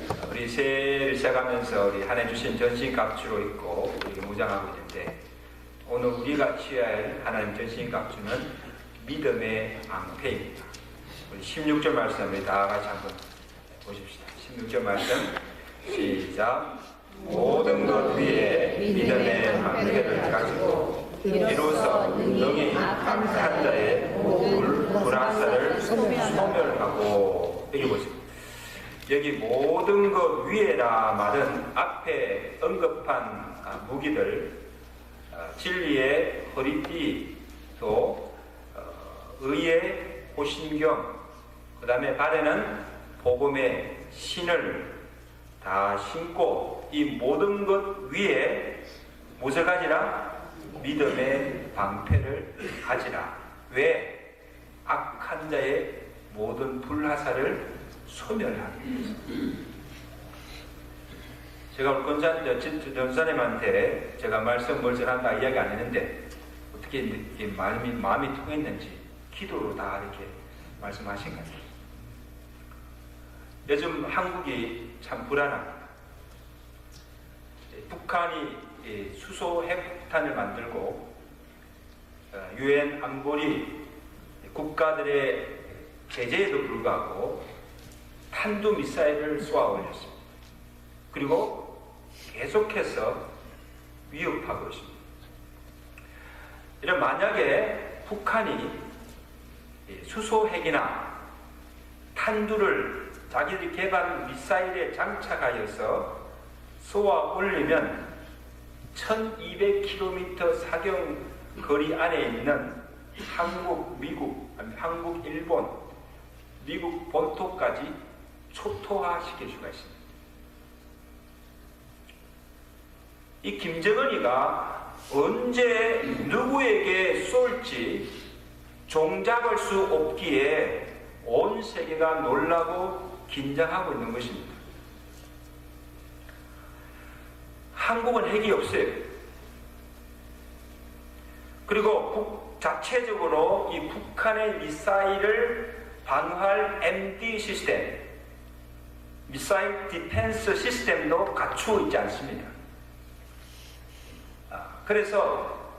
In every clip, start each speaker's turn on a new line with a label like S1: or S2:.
S1: 우리 새해를 시작하면서 우리 한 해 주신 전신갑주로 입고 우리 무장하고 있는데, 오늘 우리가 취해야 할 하나님 전신갑주는 믿음의 방패입니다. 우리 16절 말씀을 다 같이 한번 보십시다. 16절 말씀 시작. 모든 것 위에 믿음의 방패를 가지고 이로써 능히 악한 자의 불화살을 소멸하고. 여기 보세요. 여기 모든 것 위에라 말은 앞에 언급한 무기들, 진리의 허리띠, 또 의의 호신경, 그 다음에 발에는 복음의 신을 다 신고 이 모든 것 위에 무엇을 가지라? 믿음의 방패를 가지라. 왜? 악한 자의 모든 불화살을 소멸하기. 제가 오늘 전사님한테 제가 말씀 뭘 전한다 이야기 안 했는데 어떻게 마음이 통했는지 기도로 다 이렇게 말씀하신 것 같아요. 요즘 한국이 참 불안합니다. 북한이 수소 핵폭탄을 만들고 유엔 안보리 국가들의 제재에도 불구하고 탄도미사일을 쏘아 올렸습니다. 그리고 계속해서 위협하고 있습니다. 이런 만약에 북한이 수소핵이나 탄두를 자기들이 개발한 미사일에 장착하여서 쏘아 올리면 1200km 사경 거리 안에 있는 한국, 미국, 한국, 일본, 미국 본토까지 초토화시킬 수가 있습니다. 이 김정은이가 언제 누구에게 쏠지 종잡을 수 없기에 온 세계가 놀라고 긴장하고 있는 것입니다. 한국은 핵이 없어요. 그리고 자체적으로 이 북한의 미사일을 방어할 MD 시스템, 미사일 디펜스 시스템도 갖추고 있지 않습니다. 그래서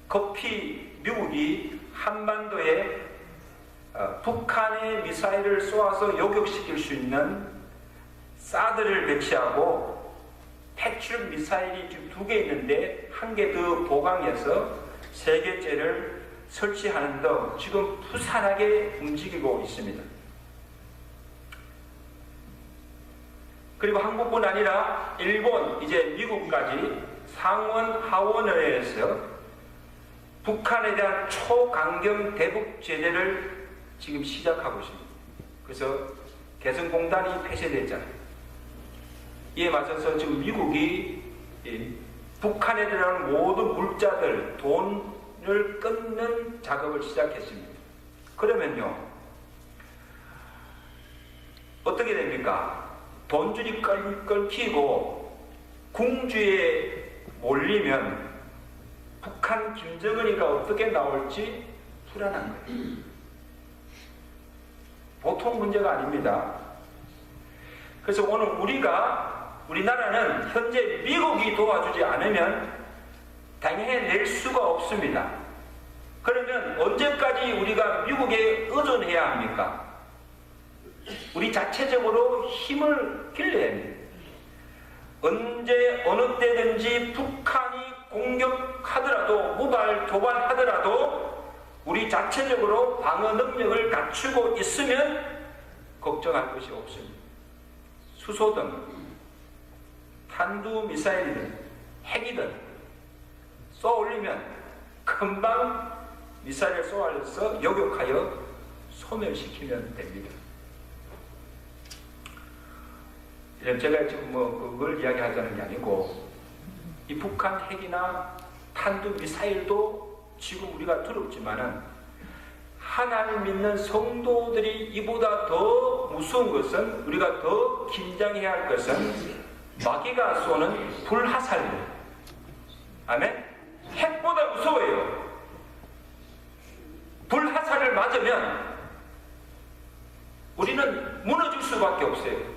S1: 급히 미국이 한반도에 북한의 미사일을 쏘아서 요격시킬 수 있는 사드를 배치하고 패트릭 미사일이 지금 2개 있는데 1개 더 보강해서 3개째를 설치하는 등 지금 부산하게 움직이고 있습니다. 그리고 한국뿐 아니라 일본, 이제 미국까지 상원 하원회에서 북한에 대한 초강경 대북 제재를 지금 시작하고 있습니다. 그래서 개성공단이 폐쇄됐잖아요. 이에 맞서서 지금 미국이 북한에 들어가는 모든 물자들, 돈을 끊는 작업을 시작했습니다. 그러면요, 어떻게 됩니까? 돈줄이 끓기고 궁주에 몰리면 북한 김정은이가 어떻게 나올지 불안한 거예요. 보통 문제가 아닙니다. 그래서 오늘 우리나라는 현재 미국이 도와주지 않으면 당해낼 수가 없습니다. 그러면 언제까지 우리가 미국에 의존해야 합니까? 우리 자체적으로 힘을 길러야 합니다. 언제 어느 때든지 북한이 공격하더라도, 무발 도발하더라도 우리 자체적으로 방어 능력을 갖추고 있으면 걱정할 것이 없습니다. 수소든 탄두 미사일이든 핵이든 쏘아 올리면 금방 미사일을 쏘아서 요격하여 소멸시키면 됩니다. 제가 지금 그걸 이야기하자는 게 아니고, 이 북한 핵이나 탄두 미사일도 지금 우리가 두렵지만은 하나님 믿는 성도들이 이보다 더 무서운 것은, 우리가 더 긴장해야 할 것은 마귀가 쏘는 불화살입니다. 아멘? 핵보다 무서워요. 불화살을 맞으면 우리는 무너질 수밖에 없어요.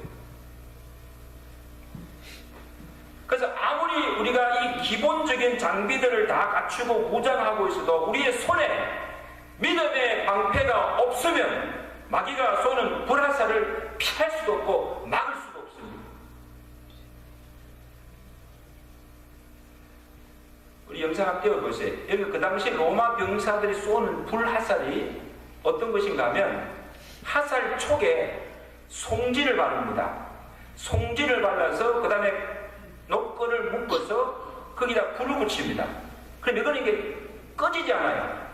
S2: 기본적인 장비들을 다 갖추고 무장하고 있어도 우리의 손에 믿음의 방패가 없으면 마귀가 쏘는 불화살을 피할 수도 없고 막을 수도 없습니다. 우리 영상 한번 띄워보세요. 여기 그 당시 로마 병사들이 쏘는 불화살이 어떤 것인가 하면 화살 촉에 송진을 바릅니다. 송진을 발라서 그 다음에 노끈을 묶어서 거기다 불을 붙입니다. 그럼 이거는 이게 꺼지지 않아요.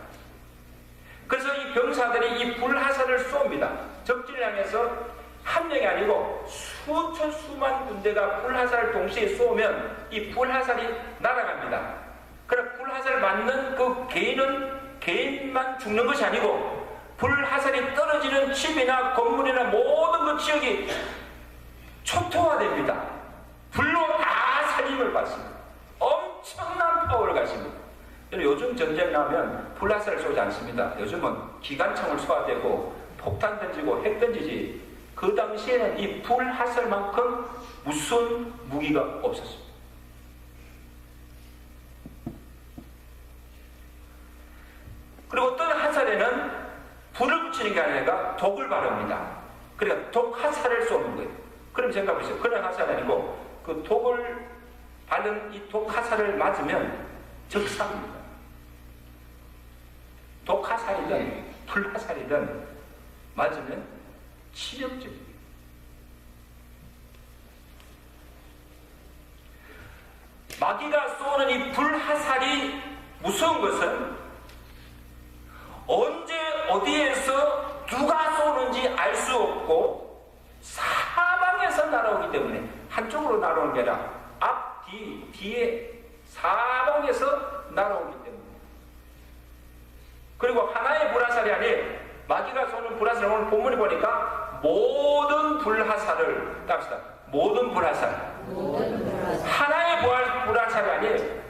S2: 그래서 이 병사들이 이 불화살을 쏩니다. 적진을 향해서 한 명이 아니고 수천 수만 군대가 불화살을 동시에 쏘면 이 불화살이 날아갑니다. 그럼 불화살 맞는 그 개인만 죽는 것이 아니고 불화살이 떨어지는 집이나 건물이나 모든 그 지역이 초토화됩니다. 불로 다 살림을 받습니다. 엄청난 파워를 가집니다. 요즘 전쟁 나면 불화살을 쏘지 않습니다. 요즘은 기관총을 쏘아대고 폭탄 던지고 핵 던지지. 그 당시에는 이 불화살만큼 무슨 무기가 없었습니다. 그리고 어떤 화살에는 불을 붙이는 게 아니라 독을 바릅니다. 그러니까 독 화살을 쏘는 거예요. 그럼 생각해보세요. 그런 화살이 아니고 그 독을 바른 이 독 화살을 맞으면 적사입니다. 독 화살이든 불 화살이든 맞으면 치명적입니다. 마귀가 쏘는 이 불 화살이 무서운 것은 언제 어디에서 누가 쏘는지 알 수 없고 사방에서 날아오기 때문에 한쪽으로 날아오는 게 아니라 앞, 뒤에 사방에서 날아오기 때문에. 그리고 하나의 불화살이 아니에요. 마귀가 쏘는 불화살, 오늘 본문에 보니까 모든 불화살을 땁시다. 모든 불화살. 하나의 불화살이 아니에요.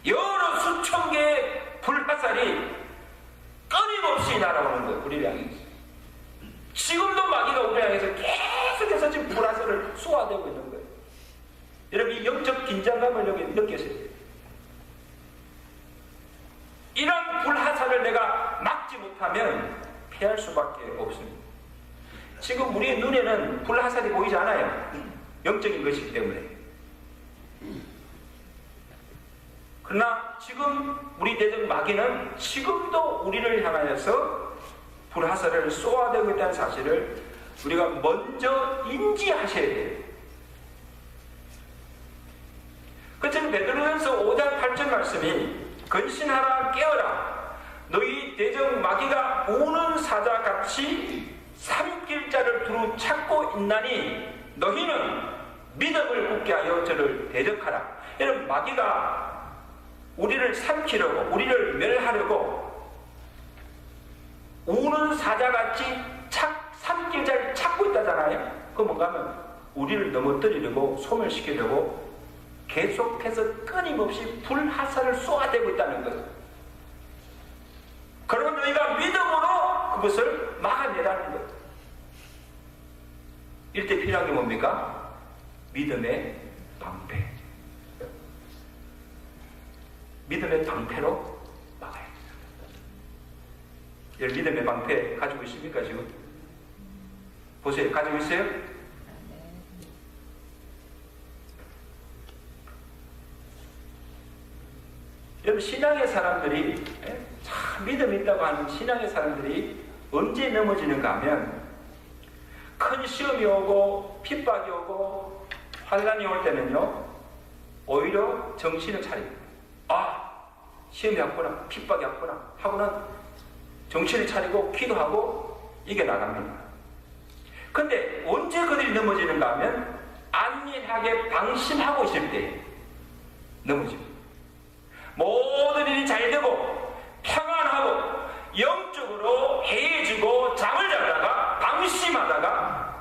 S2: 여러 수천 개의 불화살이 끊임없이 날아오는 거예요. 우리를 향해서. 지금도 마귀가 우리를 향해서 계속해서 지금 불화살을 쏘아대고 있는 거예요. 여러분 이 영적 긴장감을 여기 느끼세요. 이런 불화살을 내가 막지 못하면 피할 수밖에 없습니다. 지금 우리의 눈에는 불화살이 보이지 않아요. 영적인 것이기 때문에. 그러나 지금 우리 대적 마귀는 지금도 우리를 향하여서 불화살을 쏘아대고 있다는 사실을 우리가 먼저 인지하셔야 돼요. 그처럼 베드로전서 5장 8절 말씀이 근신하라 깨어라 너희 대적 마귀가 우는 사자같이 삼킬 자를 두루 찾고 있나니 너희는 믿음을 굳게 하여 저를 대적하라. 여러분 마귀가 우리를 삼키려고 우리를 멸하려고 우는 사자같이 삼킬 자를 찾고 있다잖아요. 그 뭔가 하면 우리를 넘어뜨리려고 소멸시키려고 계속해서 끊임없이 불화살을 쏘아대고 있다는 거예요. 그러면 너희가 믿음으로 그것을 막아내라는 거예요. 이때 필요한 게 뭡니까? 믿음의 방패. 믿음의 방패로 막아야 됩니다. 여러분 믿음의 방패 가지고 있습니까 지금? 보세요. 가지고 있어요? 여러분 신앙의 사람들이 참 믿음 있다고 하는 신앙의 사람들이 언제 넘어지는가 하면 큰 시험이 오고 핍박이 오고 환난이 올 때는요 오히려 정신을 차립니다. 아 시험이 왔구나 핍박이 왔구나 하고는 정신을 차리고 기도하고 이겨나갑니다. 근데 언제 그들이 넘어지는가 하면 안일하게 방심하고 있을 때 넘어집니다. 모든 일이 잘 되고 평안하고 영적으로 해해지고 잠을 자다가 방심하다가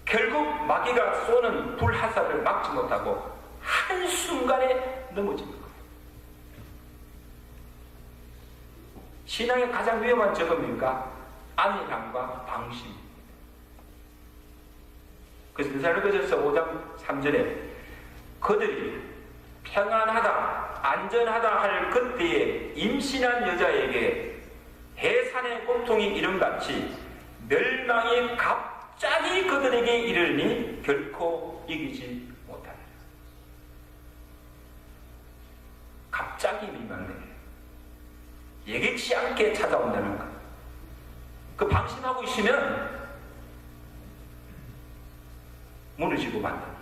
S2: 결국 마귀가 쏘는 불화살을 막지 못하고 한순간에 넘어집니다. 신앙의 가장 위험한 적은 안일함과 방심. 그래서 데살로니가전서 5장 3절에 그들이 평안하다, 안전하다 할 그때에 임신한 여자에게 해산의 고통이 이름같이 멸망이 갑자기 그들에게 이르니 결코 이기지 못하리라. 갑자기 멸망되게 예기치 않게 찾아온다는 것. 그 방심하고 있으면 무너지고 만다.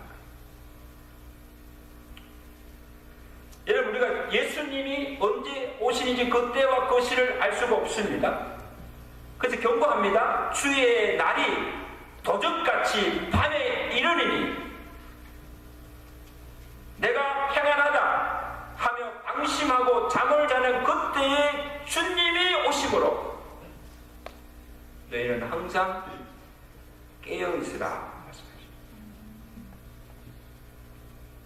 S2: 여러분, 우리가 예수님이 언제 오시는지 그때와 그 시를 알 수가 없습니다. 그래서 경고합니다. 주의 날이 도적같이 밤에 이르리니 내가 평안하다 하며 방심하고 잠을 자는 그때에 주님이 오심으로 너희는 항상 깨어있으라 말씀하십니다.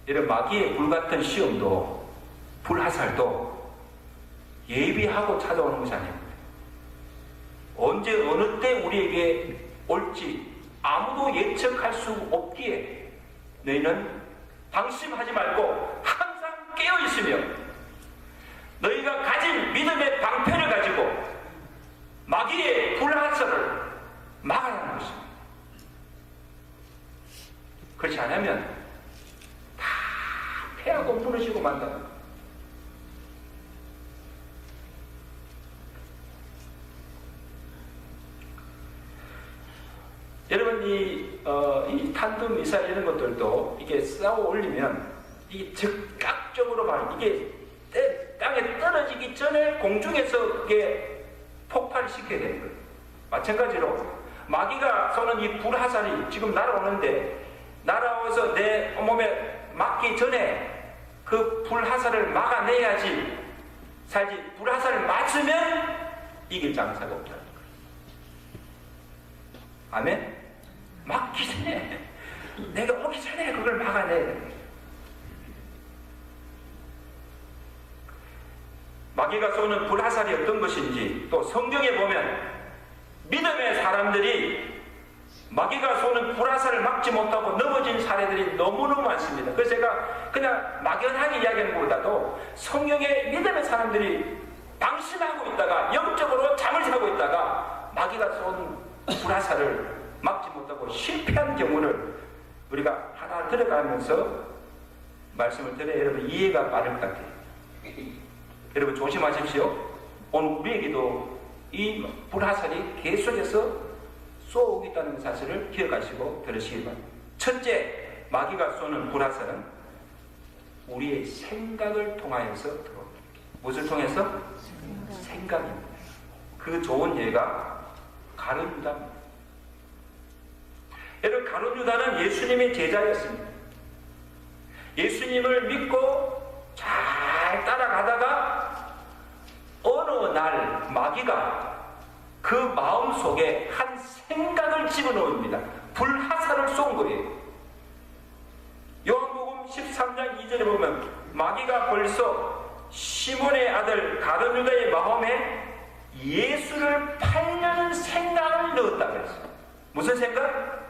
S2: 이런 마귀의 불같은 시험도 불화살도 예비하고 찾아오는 것이 아닙니다. 언제 어느 때 우리에게 올지 아무도 예측할 수 없기에 너희는 방심하지 말고 항상 깨어있으며 너희가 가진 믿음의 방패를 가지고 마귀의 불화살을 막아라는 것입니다. 그렇지 않으면 다 패하고 무너지고 만다. 여러분, 이 탄도 미사일 이런 것들도 이게 쌓아 올리면 이게 즉각적으로 막 이게 땅에 떨어지기 전에 공중에서 이게 폭발시켜야 되는 거예요. 마찬가지로 마귀가 쏘는 이 불화살이 지금 날아오는데 날아와서 내 몸에 맞기 전에 그 불화살을 막아내야지 살지. 불화살을 맞으면 이길 장사가 없다는 거예요. 아멘? 막기 전에 내가 오기 전에 그걸 막아내야 돼요. 마귀가 쏘는 불화살이 어떤 것인지 또 성경에 보면 믿음의 사람들이 마귀가 쏘는 불화살을 막지 못하고 넘어진 사례들이 너무너무 많습니다. 그래서 제가 그냥 막연하게 이야기하는 것보다도 성경에 믿음의 사람들이 방심하고 있다가 영적으로 잠을 자고 있다가 마귀가 쏜 불화살을 막지 못하고 실패한 경우를 우리가 하나 들어가면서 말씀을 들어야 여러분 이해가 빠를 것 같아요. 여러분 조심하십시오. 오늘 우리에게도 이 불화살이 계속해서 쏘고 있다는 사실을 기억하시고 들으시기 바랍니다. 첫째, 마귀가 쏘는 불화살은 우리의 생각을 통하여서 들어옵니다. 무엇을 통해서? 생각입니다. 그 좋은 예가 가룟 유다입니다. 여러분, 가룟 유다는 예수님의 제자였습니다. 예수님을 믿고 잘 따라가다가 어느 날 마귀가 그 마음속에 한 생각을 집어넣습니다. 불화살을 쏜 거예요. 요한복음 13장 2절에 보면 마귀가 벌써 시몬의 아들 가룟 유다의 마음에 예수를 팔려는 생각을 넣었다 그랬어요. 무슨 생각?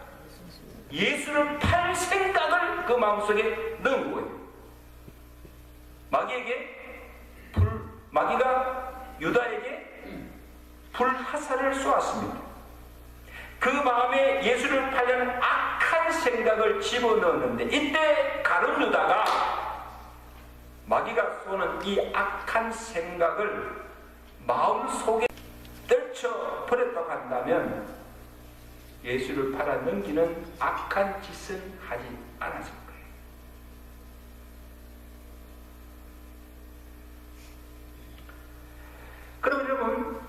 S2: 예수를 팔 생각을 그 마음속에 넣은 거예요. 마귀가 유다에게 불화살을 쏘았습니다. 그 마음에 예수를 팔려는 악한 생각을 집어넣었는데 이때 가룟 유다가 마귀가 쏘는 이 악한 생각을 마음속에 떨쳐버렸다고 한다면 예수를 팔아 넘기는 악한 짓은 하지 않았을 거예요. 그럼 여러분,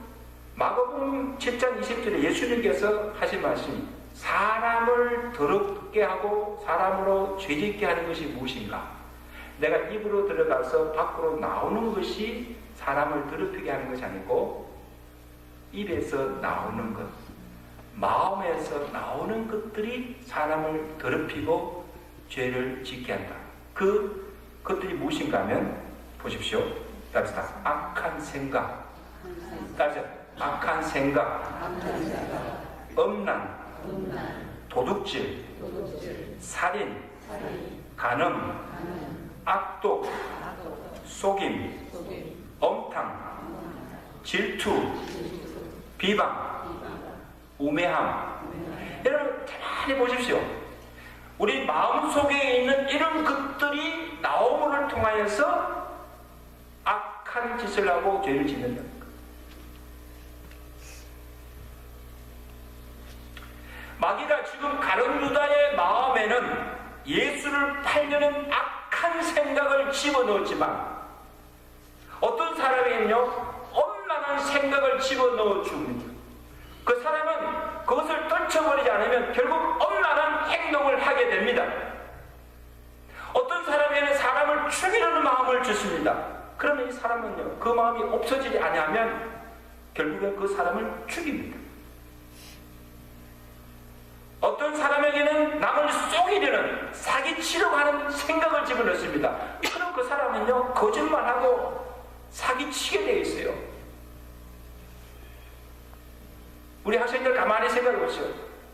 S2: 마가복음 7장 20절에 예수님께서 하신 말씀이 사람을 더럽게 하고 사람으로 죄짓게 하는 것이 무엇인가? 내가 입으로 들어가서 밖으로 나오는 것이 사람을 더럽히게 하는 것이 아니고 입에서 나오는 것, 마음에서 나오는 것들이 사람을 더럽히고 죄를 짓게 한다. 그것들이 무엇인가 하면 보십시오. 따라서 악한 생각, 따라서 악한 생각, 음란, 도둑질, 살인, 간음, 악독, 속임, 엄탕, 질투, 비방, 우매함. 여러분 가만히 보십시오. 우리 마음속에 있는 이런 것들이 나옴을 통하여서 악한 짓을 하고 죄를 짓는다. 마귀가 지금 가룟 유다의 마음에는 예수를 팔려는 악한 생각을 집어넣었지만 어떤 사람에게는요 엄란한 생각을 집어넣어 줍니다. 그 사람은 그것을 떨쳐버리지 않으면 결국 엄란한 행동을 하게 됩니다. 어떤 사람에게는 사람을 죽이려는 마음을 주십니다. 그러면 이 사람은요 그 마음이 없어지지 않으면 결국에 그 사람을 죽입니다. 어떤 사람에게는 남을 속이려는 사기치려고 하는 생각을 집어넣습니다. 그럼 그 사람은요 거짓말하고 사기치게 되어 있어요. 우리 학생들 가만히 생각해 보세요.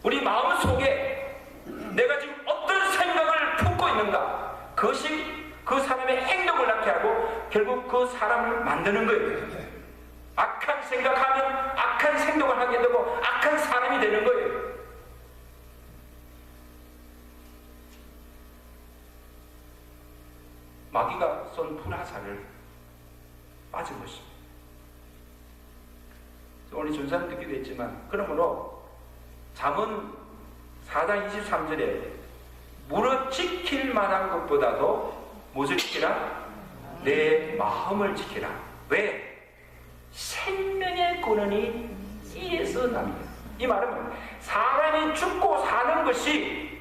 S2: 우리 마음속에 내가 지금 어떤 생각을 품고 있는가, 그것이 그 사람의 행동을 낳게 하고 결국 그 사람을 만드는 거예요. 악한 생각하면 악한 행동을 하게 되고 악한 사람이 되는 거예요. 마귀가 쏜 불화살을 맞은 것입니다. 오늘 전사는 듣기도 했지만, 그러므로 잠언 4장 23절에 무릇 지킬 만한 것보다도 무엇을 지키라? 내 마음을 지키라. 왜? 생명의 근원이 이에서 납니다. 이 말은 사람이 죽고 사는 것이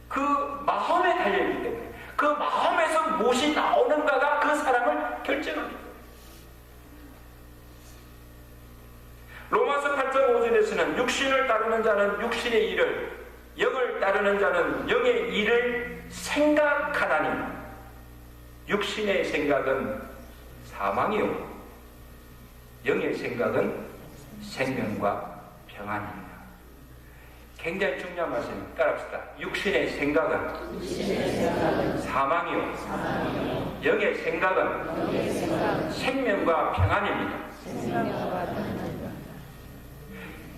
S2: 그 마음에 달려있기 때문에 그 마음에서 무엇이 나오는가가 그 사람을 결정합니다. 로마서 8장 5절에서는 육신을 따르는 자는 육신의 일을, 영을 따르는 자는 영의 일을 생각하나니 육신의 생각은 사망이요 영의 생각은 생명과 평안입니다. 굉장히 중요한 말씀입니다. 따라합시다. 육신의 생각은 사망이요 영의 생각은 생명과 평안입니다.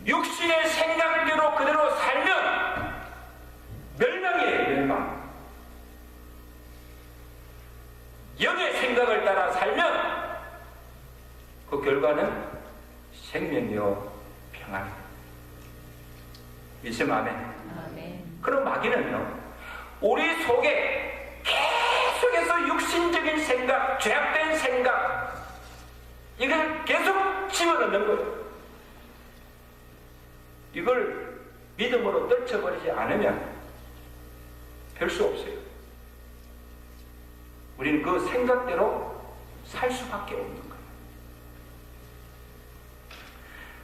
S2: 육신의 생각대로 그대로 살면 멸망이에요. 멸망. 영의 생각을 따라 살면 그 결과는 생명이요 평안입니다. 믿으시면 아멘. 그럼 마귀는요 우리 속에 계속해서 육신적인 생각, 죄악된 생각, 이걸 계속 집어넣는 거예요. 이걸 믿음으로 떨쳐버리지 않으면 별 수 없어요. 우리는 그 생각대로 살 수밖에 없는 거예요.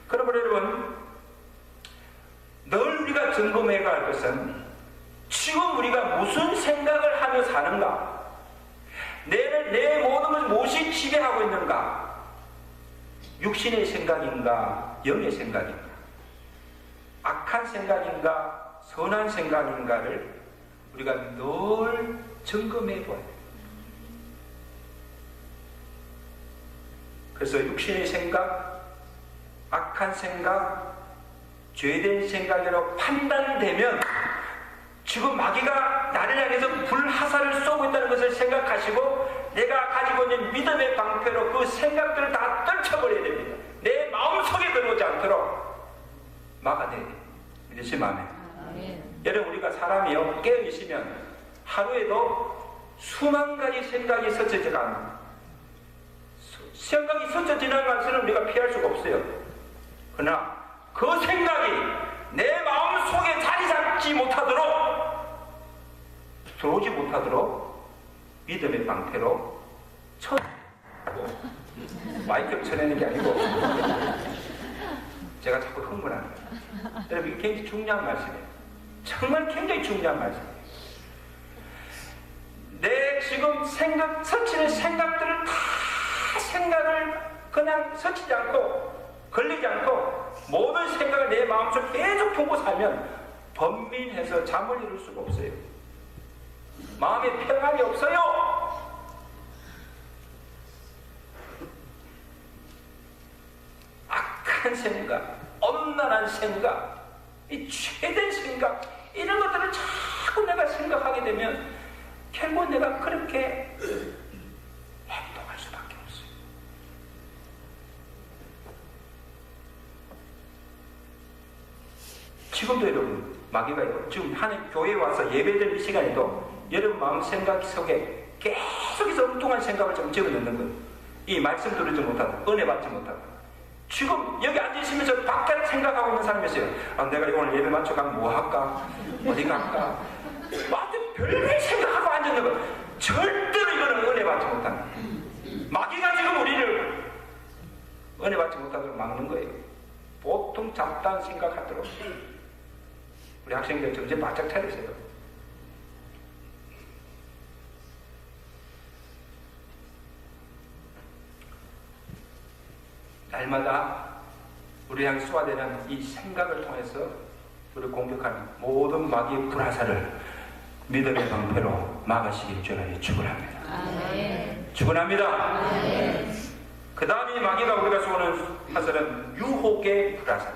S2: 그러므로 여러분, 늘 우리가 점검해야 할 것은 지금 우리가 무슨 생각을 하며 사는가? 내 모든 것을 무엇이 지배하고 있는가? 육신의 생각인가? 영의 생각인가? 악한 생각인가? 선한 생각인가를 우리가 늘 점검해 봐야 돼요. 그래서 육신의 생각, 악한 생각, 죄된 생각으로 판단되면 지금 마귀가 나를 향해서 불화살을 쏘고 있다는 것을 생각하시고 내가 가지고 있는 믿음의 방패로 그 생각들을 다 떨쳐버려야 됩니다. 내 마음속에 들어오지 않도록 막아내야 됩니다. 믿으시면 아멘. 여러분, 우리가 사람이요 깨어있으면 하루에도 수만 가지 생각이 스쳐 지나갑니다. 생각이 스쳐 지나가는 것은 우리가 피할 수가 없어요. 그러나 그 생각이 내 마음 속에 자리 잡지 못하도록, 들어오지 못하도록 믿음의 방패로 마이크를 쳐내는 게 아니고 제가 자꾸 흥분하는 거예요. 여러분, 이게 굉장히 중요한 말씀이에요. 정말 굉장히 중요한 말씀이에요. 내 지금 서치는 생각들을 다 생각을 그냥 서치지 않고 걸리지 않고 모든 생각을 내 마음속에 계속 품고 살면 번민해서 잠을 이룰 수가 없어요. 마음에 평안이 없어요. 악한 생각, 엄란한 생각, 이 죄된 생각, 이런 것들을 자꾸 내가 생각하게 되면 결국 내가 그렇게 행동할 수밖에 없어요. 지금도 여러분 마귀가 지금 하는 교회에 와서 예배드리는 시간에도 여러분 마음 생각 속에 계속해서 엉뚱한 생각을 좀 집어넣는 거예요. 이 말씀 들으지 못하다, 은혜 받지 못하다. 지금 여기 앉으시면서 밖에 생각하고 있는 사람이 있어요. 아, 내가 오늘 예배 맞춰 가면 뭐 할까? 어디 갈까? 완전 별별 생각하고 앉아있는 거. 절대로 이거는 은혜 받지 못한다. 마귀가 지금 우리를 은혜 받지 못하도록 막는 거예요. 보통 잡다한 생각하도록. 우리 학생들 정신 바짝 차리세요. 날마다 우리 향해 쏘아대는 이 생각을 통해서 우리를 공격하는 모든 마귀의 불화살을 믿음의 방패로 막으시길 주님 축원합니다. 축원합니다. 그 다음에 마귀가 우리가 쏘는 화살은 유혹의 불화살.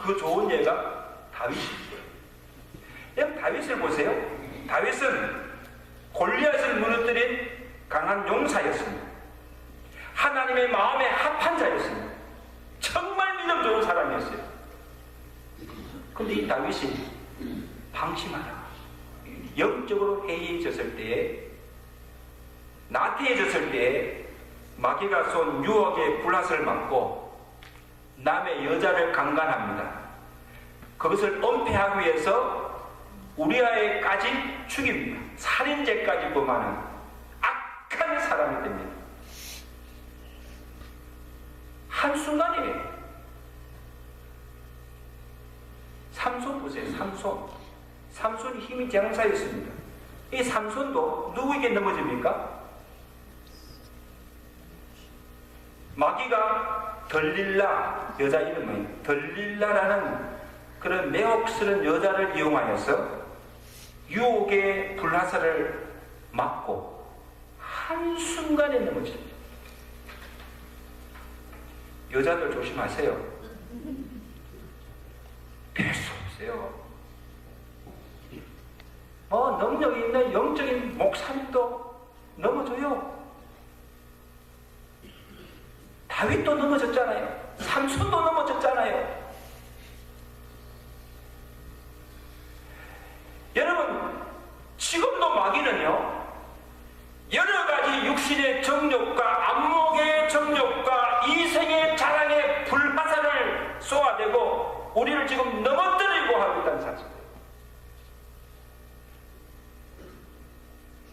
S2: 그 좋은 예가 다윗이에요. 여러분 다윗을 보세요. 다윗은 골리앗을 무너뜨린 강한 용사였습니다. 하나님의 마음에 합한 자였습니다. 정말 믿음 좋은 사람이었어요. 그런데 이 다윗이 방심하다가 영적으로 해이해졌을 때에, 나태해졌을 때에 마귀가 쏜 유혹의 불화살을 맞고 남의 여자를 강간합니다. 그것을 은폐하기 위해서 우리아에까지 죽입니다. 살인죄까지 범하는 악한 사람이 됩니다. 한순간이에요. 삼손 보세요. 삼손이 힘이 장사였습니다. 이 삼손도 누구에게 넘어집니까? 마귀가 들릴라, 여자 이름은 들릴라라는 그런 매혹스러운 여자를 이용하여서 유혹의 불화살을 맞고 한순간에 넘어집니다. 여자들 조심하세요. 별 수 없어요. 능력이 있는 영적인 목사님도 넘어져요. 다윗도 넘어졌잖아요. 삼손도 넘어졌잖아요. 여러분, 지금도 마귀는요, 여러 가지 육신의 정욕과 안목의 정욕과 이생의 자랑의 불화살을 쏘아대고 우리를 지금 넘어뜨리고 하고 있다는 사실이에요.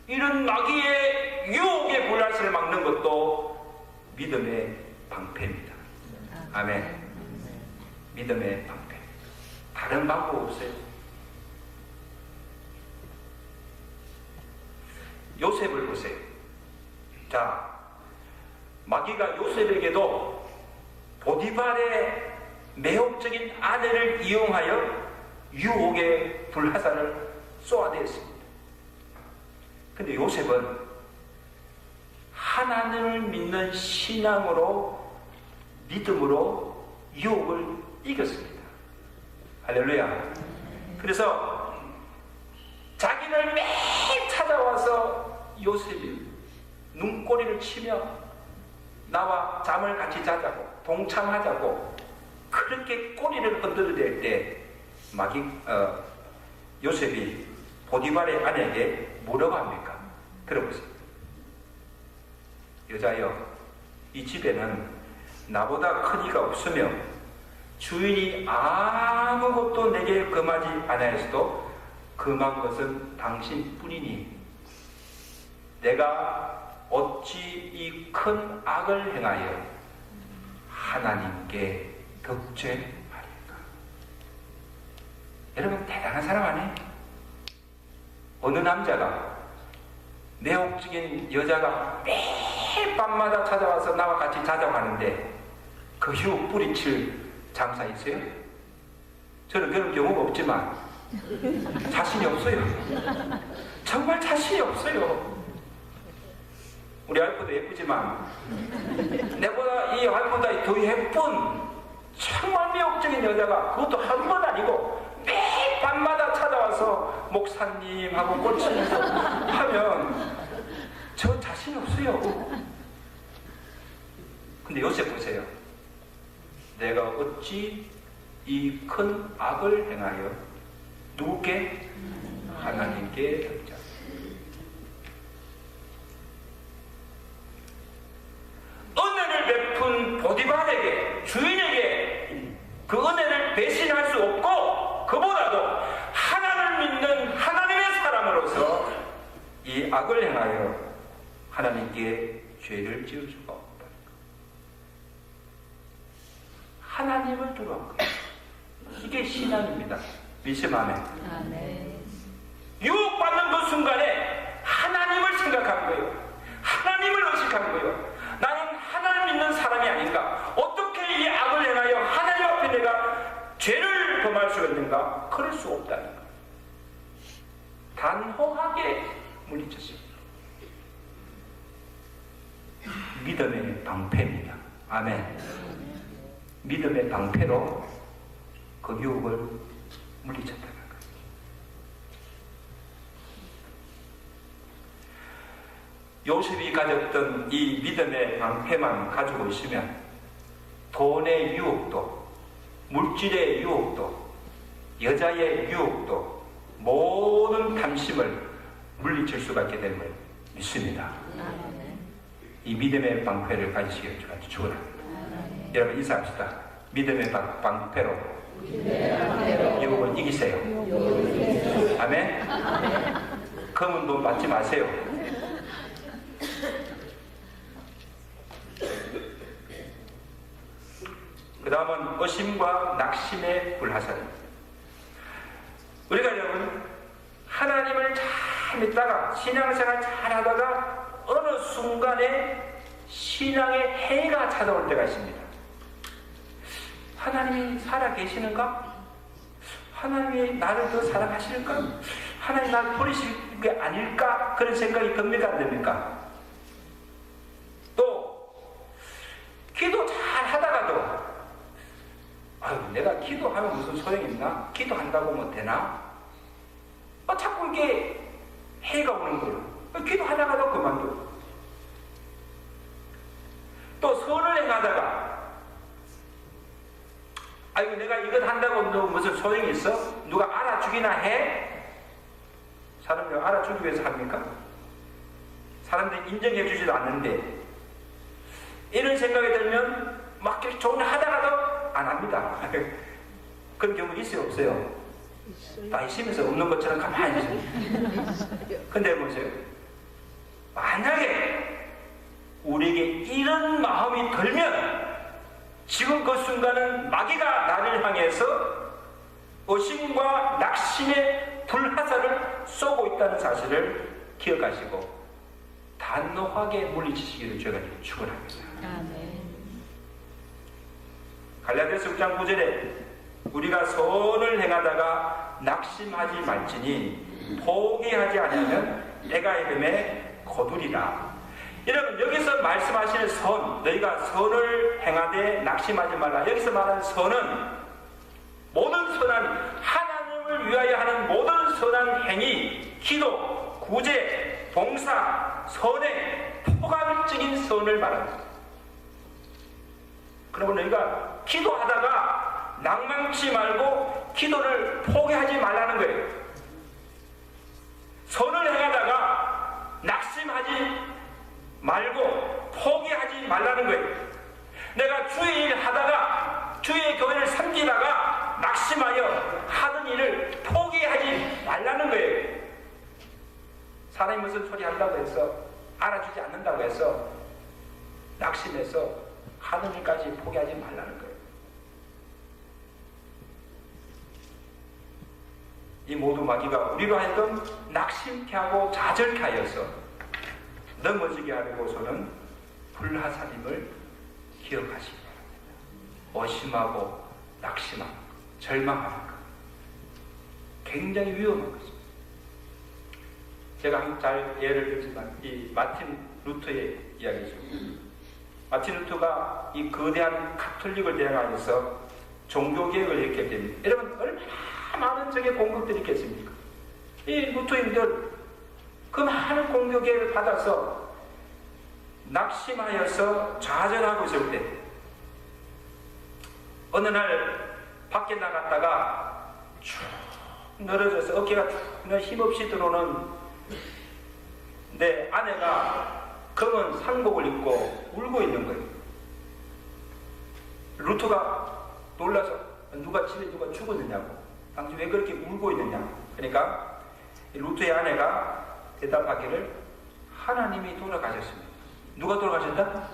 S2: 이런 마귀의 유혹의 불화살을 막는 것도 믿음의 방패입니다. 아멘. 믿음의 방패. 다른 방법 없어요. 요셉을 보세요. 자, 마귀가 요셉에게도 보디발의 매혹적인 아내를 이용하여 유혹의 불화살을 쏘아대었습니다. 근데 요셉은 하나님을 믿는 신앙으로, 믿음으로 유혹을 이겼습니다. 할렐루야. 그래서 자기를 매일 찾아와서 요셉이 눈꼬리를 치며 나와 잠을 같이 자자고 동참하자고 그렇게 꼬리를 흔들어댈 때 요셉이 보디발의 아내에게 뭐라고 합니까? 들어보세요. 여자여, 이 집에는 나보다 큰 이가 없으며 주인이 아무것도 내게 금하지 않아서도 금한 것은 당신뿐이니 내가 어찌 이 큰 악을 행하여 하나님께 덕죄하리까? 여러분, 대단한 사람 아니에요? 어느 남자가 매혹적인 여자가 매일 밤마다 찾아와서 나와 같이 자자고 하는데 그 유혹 뿌리칠 장사 있어요? 저는 그런 경우가 없지만 자신이 없어요. 정말 자신이 없어요. 우리 와이프도 예쁘지만 내보다 이 와이프보다 더 예쁜 정말 매혹적인 여자가 그것도 한 번 아니고 매일 밤마다 찾아와서 목사님 하고 꽂히면서 하면 저 자신이 없어요. 근데 요새 보세요. 내가 어찌 이 큰 악을 행하여 누구께? 하나님께 던져. 은혜를 베푼 보디발에게, 주인에게 그 은혜를 배신할 수 없고, 그보다도 하나님을 믿는 하나님의 사람으로서 이 악을 행하여 하나님께 죄를 지을 수가 없다. 하나님을 두려워한 거예요. 이게 신앙입니다. 믿으시면 아멘. 유혹받는 그 순간에 하나님을 생각한 거예요. 하나님을 의식한 거예요. 나는 하나님 믿는 사람이 아닌가? 어떻게 이 악을 행하여 하나님 앞에 내가 죄를 범할 수가 있는가? 그럴 수 없다는 거예요. 단호하게 물리쳤습니다. 믿음의 방패입니다. 아멘. 믿음의 방패로 그 유혹을 물리쳤다는 거예요. 요셉이 가졌던 이 믿음의 방패만 가지고 있으면 돈의 유혹도, 물질의 유혹도, 여자의 유혹도, 모든 탐심을 물리칠 수가 있게 됨을 믿습니다. 이 믿음의 방패를 가지시기를 축원합니다. 여러분 인사합시다. 믿음의 방패로 유혹을 이기세요. 아멘. 검은 돈 받지 마세요. 그 다음은 의심과 낙심의 불화살입니다. 우리가 여러분 하나님을 잘 믿다가 신앙생활 잘 하다가 어느 순간에 신앙의 해가 찾아올 때가 있습니다. 하나님이 살아계시는가? 하나님이 나를 더 사랑하실까? 하나님 나를 버리실 게 아닐까? 그런 생각이 듭니까? 안 됩니까? 또 기도 잘 하다가도 아유, 내가 기도하면 무슨 소용이 있나? 기도한다고 뭐 되나? 자꾸 이게 해가 오는 거예요. 기도하다가도 그만둬. 또 선을 행하다가 아이고 내가 이것 한다고 너 무슨 소용이 있어? 누가 알아주기나 해? 사람들 알아주기 위해서 합니까? 사람들이 인정해 주지도 않는데 이런 생각이 들면 막 좋은 일 하다가도 안 합니다. 그런 경우 있어요? 없어요? 다 있으면서 없는 것처럼 가만히 있어요. 근데 보세요. 만약에 우리에게 이런 마음이 들면 지금 그 순간은 마귀가 나를 향해서 의심과 낙심의 불화살을 쏘고 있다는 사실을 기억하시고 단호하게 물리치시기를 제가 축원합니다. 갈라디아서 6장 9절에 우리가 선을 행하다가 낙심하지 말지니 포기하지 아니하면 때가 이름에 거두리라. 여러분 여기서 말씀하시는 선, 너희가 선을 행하되 낙심하지 말라. 여기서 말하는 선은 모든 선한 하나님을 위하여 하는 모든 선한 행위, 기도, 구제, 봉사, 선행, 포괄적인 선을 말합니다. 그러면 너희가 기도하다가 낭망치 말고 기도를 포기하지 말라는 거예요. 선을 행하다가 낙심하지 말고 포기하지 말라는 거예요. 내가 주의 일 하다가 주의 교회를 섬기다가 낙심하여 하던 일을 포기하지 말라는 거예요. 사람이 무슨 소리 한다고 해서 알아주지 않는다고 해서 낙심해서 하던 일까지 포기하지 말라는 거예요. 이 모두 마귀가 우리로 하여금 낙심케 하고 좌절케 하여서 넘어지게 하려고서는 불화살임을 기억하시기 바랍니다. 의심하고 낙심하는 것, 절망하는 것, 굉장히 위험한 것입니다. 제가 잘 예를 들지만 이 마틴 루터의 이야기죠. 마틴 루터가 이 거대한 가톨릭을 대항하여서 종교개혁을 일으켰기 때문에 여러분 얼마나 많은 적의 공격들이 있겠습니까? 이 루터인들 그 많은 공격을 받아서 낙심하여서 좌절하고 있을 때 어느 날 밖에 나갔다가 쭉 늘어져서 어깨가 쭉 힘없이 들어오는 내 아내가 검은 상복을 입고 울고 있는 거예요. 루터가 놀라서 집에 누가 죽었느냐고, 당신 왜 그렇게 울고 있느냐. 그러니까 루터의 아내가 대답하기를 하나님이 돌아가셨습니다. 누가 돌아가셨다?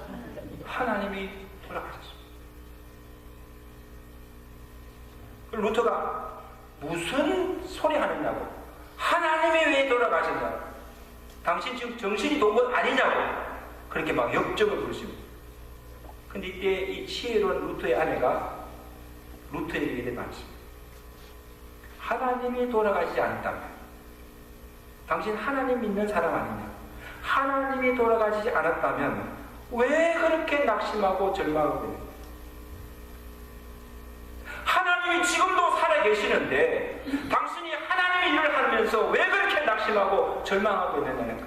S2: 하나님이 돌아가셨습니다. 루터가 무슨 소리 하느냐고, 하나님이 왜 돌아가셨냐고, 당신 지금 정신이 돈 것 아니냐고 그렇게 막 역적을 부르십니다. 근데 이때 이 지혜로운 루터의 아내가 루터에게 이렇게 말했습니다. 하나님이 돌아가시지 않았다면 당신 하나님 믿는 사람 아니냐, 하나님이 돌아가시지 않았다면 왜 그렇게 낙심하고 절망하고 있느냐, 하나님이 지금도 살아계시는데 당신이 하나님의 일을 하면서 왜 그렇게 낙심하고 절망하고 있느냐는 것.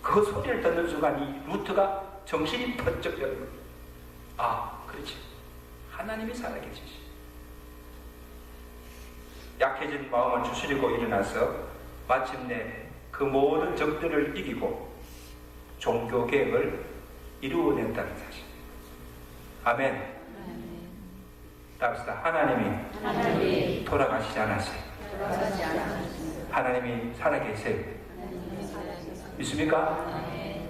S2: 그 소리를 듣는 순간 이 루터가 정신이 번쩍 되는 거예요. 아, 그렇지. 하나님이 살아계시지. 약해진 마음을 추스리고 일어나서 마침내 그 모든 적들을 이기고 종교개혁을 이루어낸다는 사실. 아멘. 답시다. 하나님이 돌아가시지 않았어요. 하나님이 살아계세요. 믿습니까?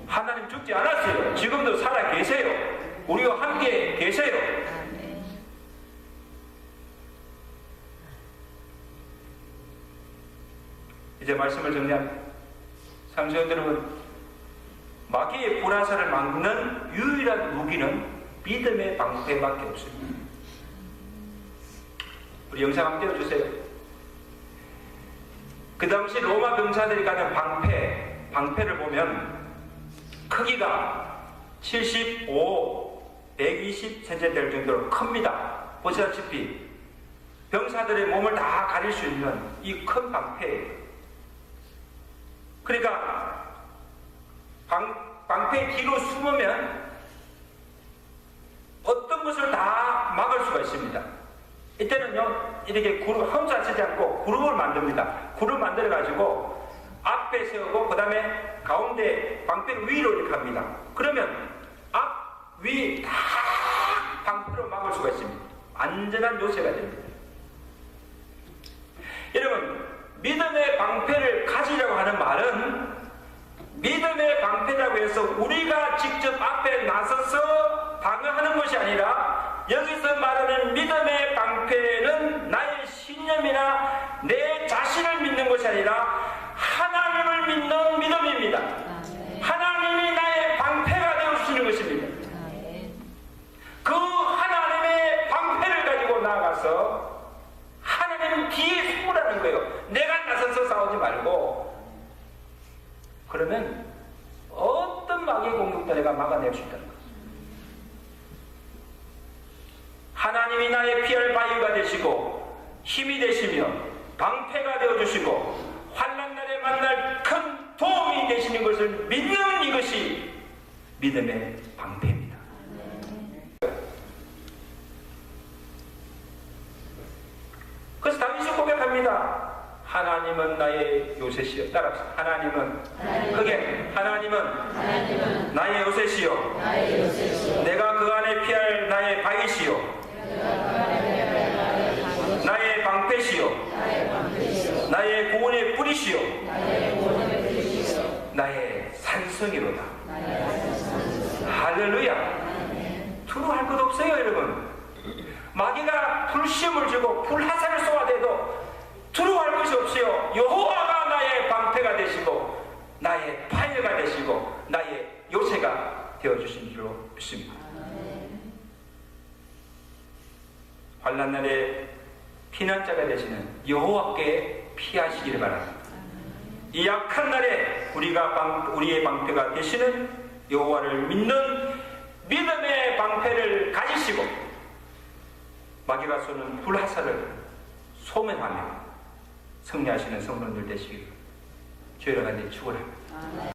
S2: 하나님 죽지 않았어요. 지금도 살아계세요. 우리와 함께 계세요. 이제 말씀을 정리합니다. 상수형 여러분, 마귀의 불화살을 막는 유일한 무기는 믿음의 방패밖에 없습니다. 우리 영상 한번 띄워주세요. 그 당시 로마 병사들이 가진 방패를 보면 크기가 75, 120cm 될 정도로 큽니다. 보시다시피 병사들의 몸을 다 가릴 수 있는 이 큰 방패예요. 그러니까 방패 뒤로 숨으면 어떤 것을 다 막을 수가 있습니다. 이때는요, 이렇게 그룹, 혼자 쓰지 않고 그룹을 만듭니다. 그룹 만들어가지고 앞에 세우고 그 다음에 가운데 방패를 위로 이렇게 합니다. 그러면 앞, 위 다 방패로 막을 수가 있습니다. 안전한 요새가 됩니다. 여러분, 믿음의 방패를 가지려고 하는 말은 믿음의 방패라고 해서 우리가 직접 앞에 나서서 방어하는 것이 아니라 여기서 말하는 믿음의 방패는 나의 신념이나 내 자신을 믿는 것이 아니라 하나님을 믿는 믿음입니다. 하나님이 나의 방패가 되어주시는 것입니다. 그 하나님의 방패를 가지고 나아가서 하나님은 뒤에 숨으라는 거예요. 내가 나서서 싸우지 말고. 그러면 어떤 마귀의 공격도 내가 막아낼 수 있다는 거예요. 하나님이 나의 피할 바위가 되시고 힘이 되시며 방패가 되어주시고 환난날에 만날 큰 도움이 되시는 것을 믿는 이것이 믿음의 방패입니다. 그래서 다윗이 고백합니다. 하나님은 나의 요새시여. 따라합시다. 하나님은 나의 요새시여. 내가 그 안에 피할 나의 바위시여. 나의 방패시여. 나의 구원의 뿌리시여. 나의 산성이로다. 할렐루야. 두려워할 것 없어요, 여러분. 마귀가 불시험을 주고 불화살을 쏘아대도 두려워할 것이 없어요. 여호와가 나의 방패가 되시고 나의 파이어가 되시고 나의 요새가 되어주신 줄로 믿습니다. 환난날에 피난자가 되시는 여호와께 피하시기를 바랍니다. 이 약한 날에 우리의 방패가 되시는 여호와를 믿는 믿음의 방패를 가지시고 마귀가 쏘는 불화살을 소멸하며 승리하시는 성도들 되시기를 주의 이름으로 축원합니다.